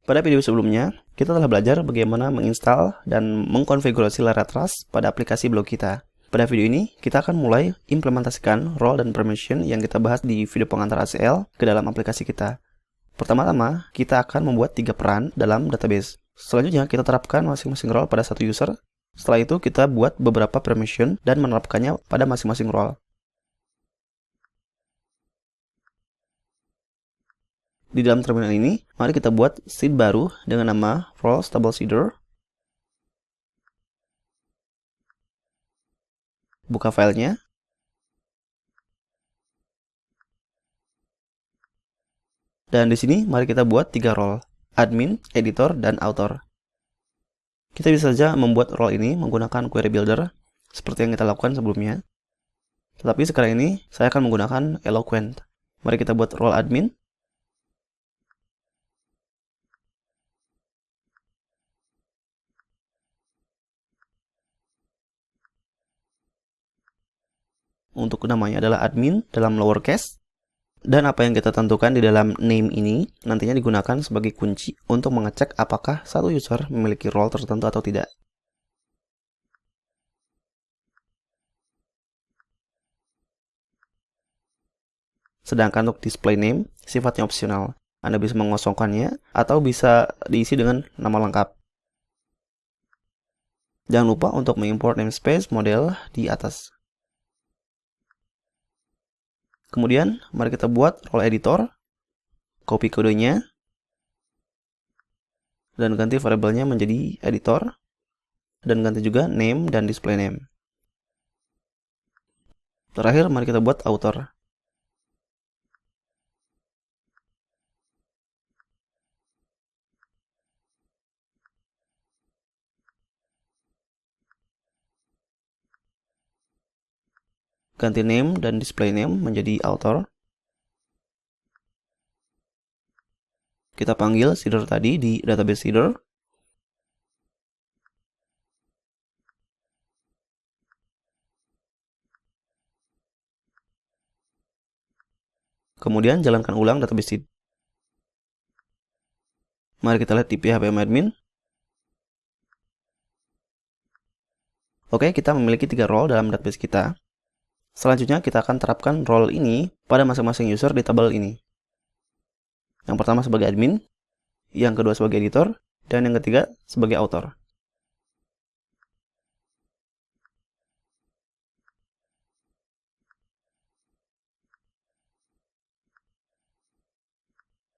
Pada video sebelumnya, kita telah belajar bagaimana menginstal dan mengkonfigurasi Lara Trust pada aplikasi blog kita. Pada video ini, kita akan mulai implementasikan role dan permission yang kita bahas di video pengantar ACL ke dalam aplikasi kita. Pertama-tama, kita akan membuat 3 peran dalam database. Selanjutnya, kita terapkan masing-masing role pada satu user. Setelah itu, kita buat beberapa permission dan menerapkannya pada masing-masing role. Di dalam terminal ini, mari kita buat seed baru dengan nama role stable seeder. Buka filenya. Dan di sini mari kita buat 3 role, admin, editor, dan author. Kita bisa saja membuat role ini menggunakan query builder seperti yang kita lakukan sebelumnya. Tetapi sekarang ini saya akan menggunakan Eloquent. Mari kita buat role admin. Untuk namanya adalah admin dalam lowercase. Dan apa yang kita tentukan di dalam name ini nantinya digunakan sebagai kunci untuk mengecek apakah satu user memiliki role tertentu atau tidak. Sedangkan untuk display name sifatnya opsional. Anda bisa mengosongkannya atau bisa diisi dengan nama lengkap. Jangan lupa untuk mengimport namespace model di atas. Kemudian, mari kita buat role editor, copy kodenya, dan ganti variabelnya menjadi editor, dan ganti juga name dan display name. Terakhir, mari kita buat author. Ganti name dan display name menjadi author. Kita panggil seeder tadi di database seeder. Kemudian jalankan ulang database seed. Mari kita lihat di phpMadmin. Oke, kita memiliki 3 role dalam database kita. Selanjutnya kita akan terapkan role ini pada masing-masing user di tabel ini. Yang pertama sebagai admin, yang kedua sebagai editor, dan yang ketiga sebagai author.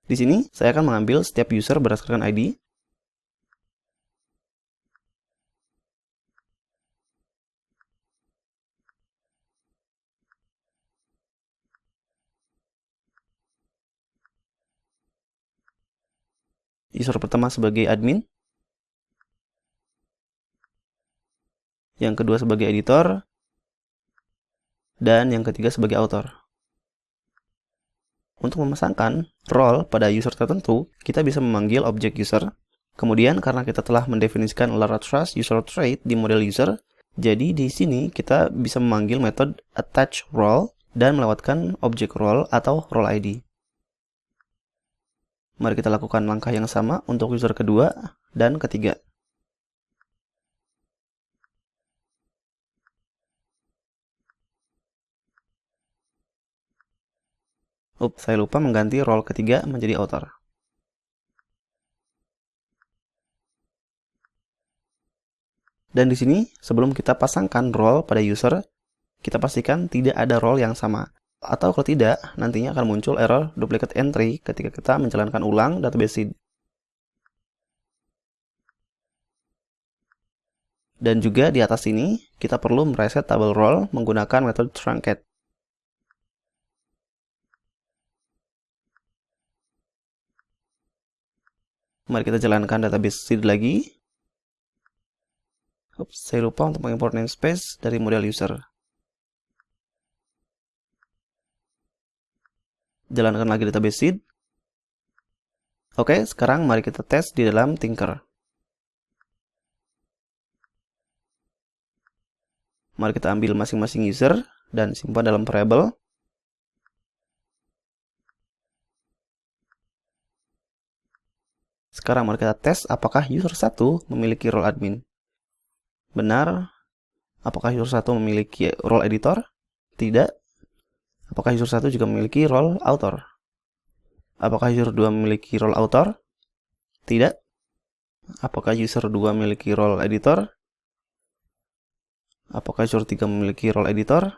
Di sini saya akan mengambil setiap user berdasarkan ID. User pertama sebagai admin, yang kedua sebagai editor, dan yang ketiga sebagai author. Untuk memasangkan role pada user tertentu, kita bisa memanggil objek user. Kemudian karena kita telah mendefinisikan Lara Trust user trait di model user, jadi di sini kita bisa memanggil metode attach role dan melewatkan objek role atau role ID. Mari kita lakukan langkah yang sama untuk user kedua dan ketiga. Saya lupa mengganti role ketiga menjadi author. Dan di sini, sebelum kita pasangkan role pada user, kita pastikan tidak ada role yang sama. Atau kalau tidak, nantinya akan muncul error duplicate entry ketika kita menjalankan ulang database seed. Dan juga di atas ini, kita perlu mereset tabel role menggunakan metode truncate. Mari kita jalankan database seed lagi. Saya lupa untuk mengimport namespace dari model user. Jalankan lagi database seed. Oke, sekarang mari kita tes di dalam Tinker. Mari kita ambil masing-masing user dan simpan dalam variabel. Sekarang mari kita tes apakah user 1 memiliki role admin. Benar. Apakah user 1 memiliki role editor? Tidak. Apakah user 1 juga memiliki role author? Apakah user 2 memiliki role author? Tidak. Apakah user 2 memiliki role editor? Apakah user 3 memiliki role editor?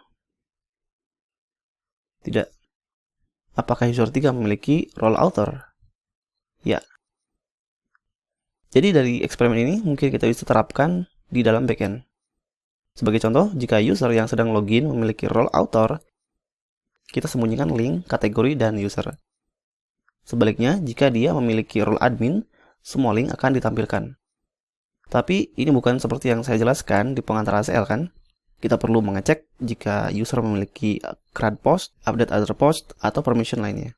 Tidak. Apakah user 3 memiliki role author? Ya. Jadi dari eksperimen ini mungkin kita bisa terapkan di dalam backend. Sebagai contoh, jika user yang sedang login memiliki role author, kita sembunyikan link, kategori, dan user. Sebaliknya, jika dia memiliki role admin, semua link akan ditampilkan. Tapi ini bukan seperti yang saya jelaskan di pengantar ACL kan? Kita perlu mengecek jika user memiliki CRUD post, update other post, atau permission lainnya.